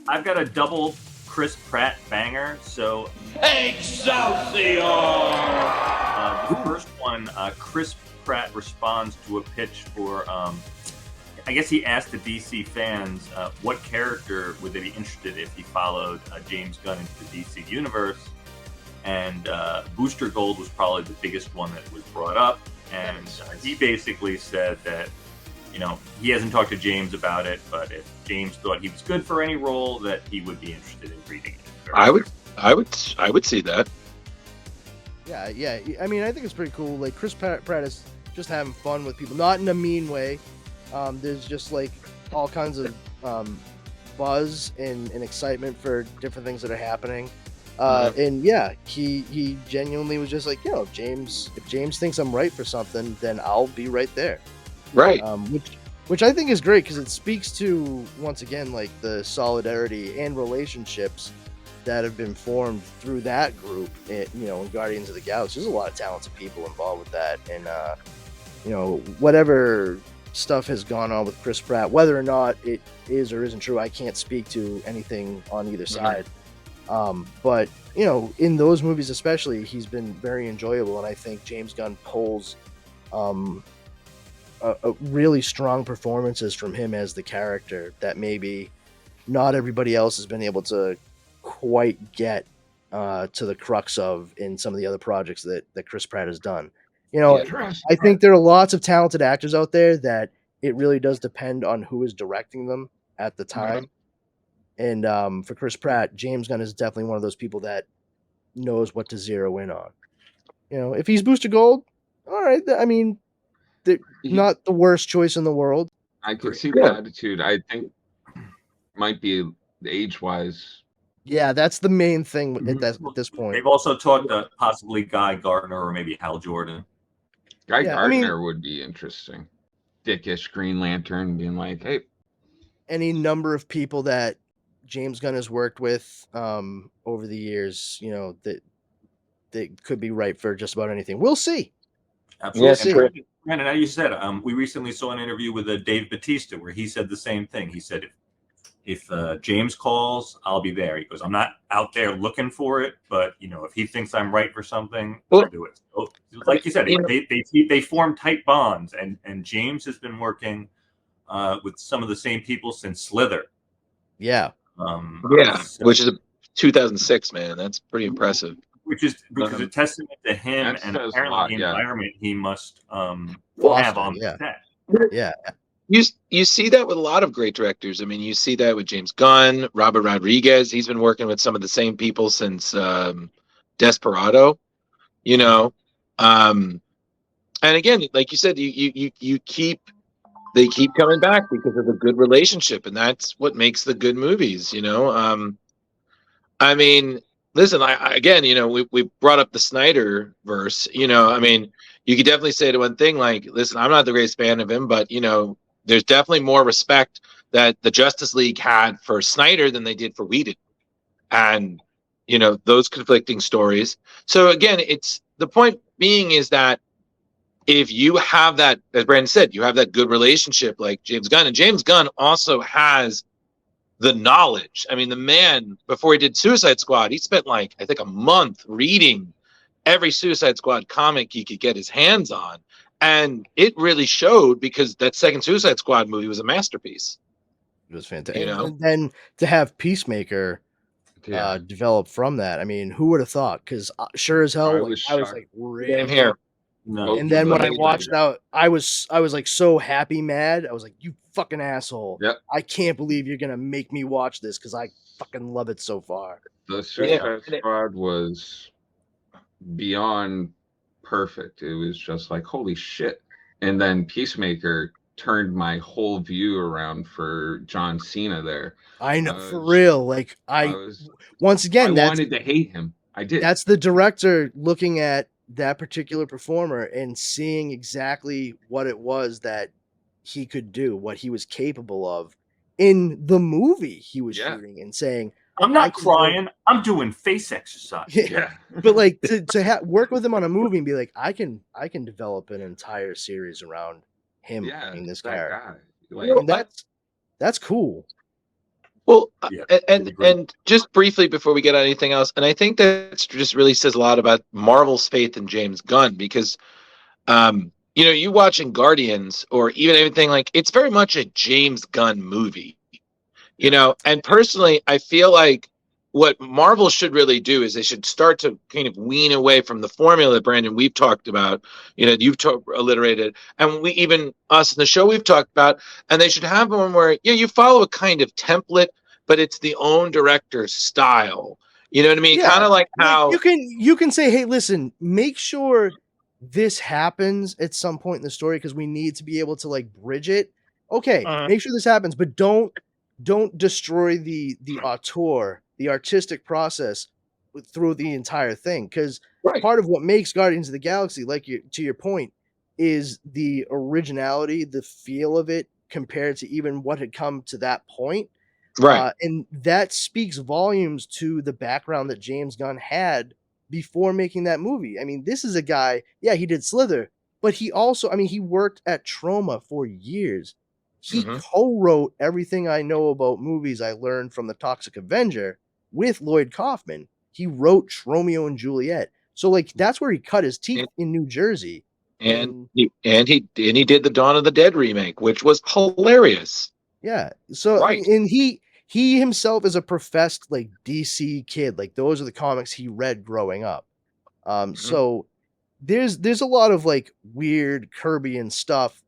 I've got a double Chris Pratt banger. So Excelsior! the first one, Chris Pratt responds to a pitch for. I guess he asked the DC fans what character would they be interested if he followed James Gunn into the DC universe, and Booster Gold was probably the biggest one that was brought up, and he basically said that he hasn't talked to James about it, but if James thought he was good for any role, that he would be interested in reading it. I would see that. Yeah. I mean, I think it's pretty cool. Like Chris Pratt is just having fun with people, not in a mean way. There's just like all kinds of buzz and excitement for different things that are happening. And yeah, he genuinely was just like, James, if James thinks I'm right for something, then I'll be right there. Right. Which I think is great because it speaks to, once again, like the solidarity and relationships that have been formed through that group, in Guardians of the Galaxy. There's a lot of talented people involved with that. And, whatever stuff has gone on with Chris Pratt, whether or not it is or isn't true, I can't speak to anything on either side. But, in those movies especially, he's been very enjoyable. And I think James Gunn pulls a really strong performances from him as the character that maybe not everybody else has been able to quite get to the crux of in some of the other projects that Chris Pratt has done. I think there are lots of talented actors out there that it really does depend on who is directing them at the time. And for Chris Pratt, James Gunn is definitely one of those people that knows what to zero in on. If he's Booster Gold, all right. I mean, not the worst choice in the world. I could see the attitude. I think might be age-wise. Yeah, that's the main thing at this point. They've also talked possibly Guy Gardner or maybe Hal Jordan. Guy Gardner would be interesting. Dickish Green Lantern being like, hey. Any number of people that James Gunn has worked with over the years, that could be right for just about anything. We'll see. Absolutely. And now you said, we recently saw an interview with Dave Bautista where he said the same thing. He said, if James calls, I'll be there. He goes, I'm not out there looking for it, but if he thinks I'm right for something, I'll do it. So, like you said, they form tight bonds, and James has been working with some of the same people since Slither. Yeah. Which is 2006, man. That's pretty impressive. Which is a testament to him and apparently the environment he must have on the set. Yeah. You see that with a lot of great directors. I mean, you see that with James Gunn, Robert Rodriguez. He's been working with some of the same people since Desperado. And again, like you said, they keep coming back because of a good relationship, and that's what makes the good movies. I mean, listen, we brought up the Snyder verse. I mean, you could definitely say to one thing like, listen, I'm not the greatest fan of him, but there's definitely more respect that the Justice League had for Snyder than they did for Whedon, and those conflicting stories. So again, it's the point being is that if you have that, as Brandon said, you have that good relationship like James Gunn, and James Gunn also has the knowledge. I mean, the man, before he did Suicide Squad, he spent I think a month reading every Suicide Squad comic he could get his hands on. And it really showed because that second Suicide Squad movie was a masterpiece. It was fantastic. And then to have Peacemaker develop from that, I mean, who would have thought? Because sure as hell, I was like, same here. No. And then when I watched out, I was like so happy, mad. I was like, you fucking asshole. Yep. I can't believe you're going to make me watch this because I fucking love it so far. The Suicide Squad was beyond perfect. It was just like, holy shit. And then Peacemaker turned my whole view around for John Cena there. I know, for real. Like, once again, I wanted to hate him. I did. That's the director looking at that particular performer and seeing exactly what it was that he could do, what he was capable of in the movie he was shooting, and saying, I'm not crying, I'm doing face exercise. Yeah. But like to work with him on a movie and be like, I can develop an entire series around him in this character. Like, and that's cool. Well, Yeah, and just briefly before we get on anything else, and I think that just really says a lot about Marvel's faith in James Gunn because, you watching Guardians or even anything like it's very much a James Gunn movie, And personally, I feel like what Marvel should really do is they should start to kind of wean away from the formula that Brandon we've talked about. You've alliterated, and we even us in the show we've talked about, and they should have one where you follow a kind of template, but it's the own director's style. You know what I mean? Yeah. Kind of like how you can say, hey, listen, make sure this happens at some point in the story because we need to be able to like bridge it. Okay, make sure this happens, but don't destroy the auteur, the artistic process through the entire thing. Because right, part of what makes Guardians of the Galaxy, to your point, is the originality, the feel of it compared to even what had come to that point. right, And that speaks volumes to the background that James Gunn had before making that movie. I mean, this is a guy, yeah, he did Slither, but he also, I mean, he worked at Troma for years. He co-wrote Everything I Know About Movies I Learned from the Toxic Avenger with Lloyd Kaufman. He wrote Romeo and Juliet. So like that's where he cut his teeth in New Jersey. and he did the Dawn of the Dead remake, which was hilarious. Yeah. So Right. and he himself is a professed like DC kid. Like those are the comics he read growing up. So there's a lot of like weird Kirby-an stuff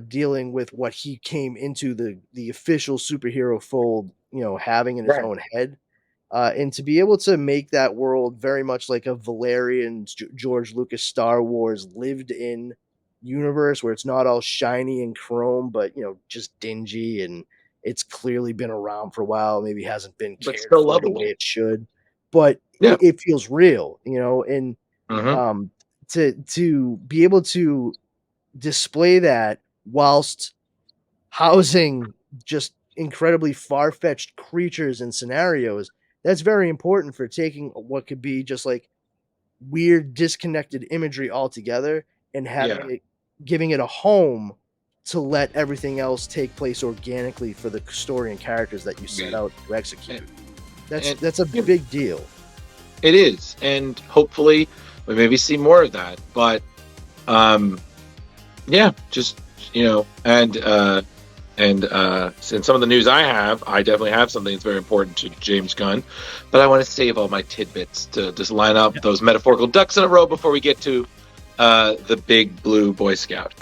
dealing with what he came into the official superhero fold, having in his own head. And to be able to make that world very much like a Valerian George Lucas Star Wars lived in universe where it's not all shiny and chrome, but just dingy, and it's clearly been around for a while, maybe hasn't been But cared still for the lovable. way it should, but Yeah. it feels real, and to be able to display that whilst housing just incredibly far-fetched creatures and scenarios, that's very important for taking what could be just like weird disconnected imagery altogether and having it, giving it a home to let everything else take place organically for the story and characters that you set out to execute. That's a big deal. It is, and hopefully we maybe see more of that. But just since some of the news I definitely have something that's very important to James Gunn, but I want to save all my tidbits to just line up those metaphorical ducks in a row before we get to the big blue Boy Scout.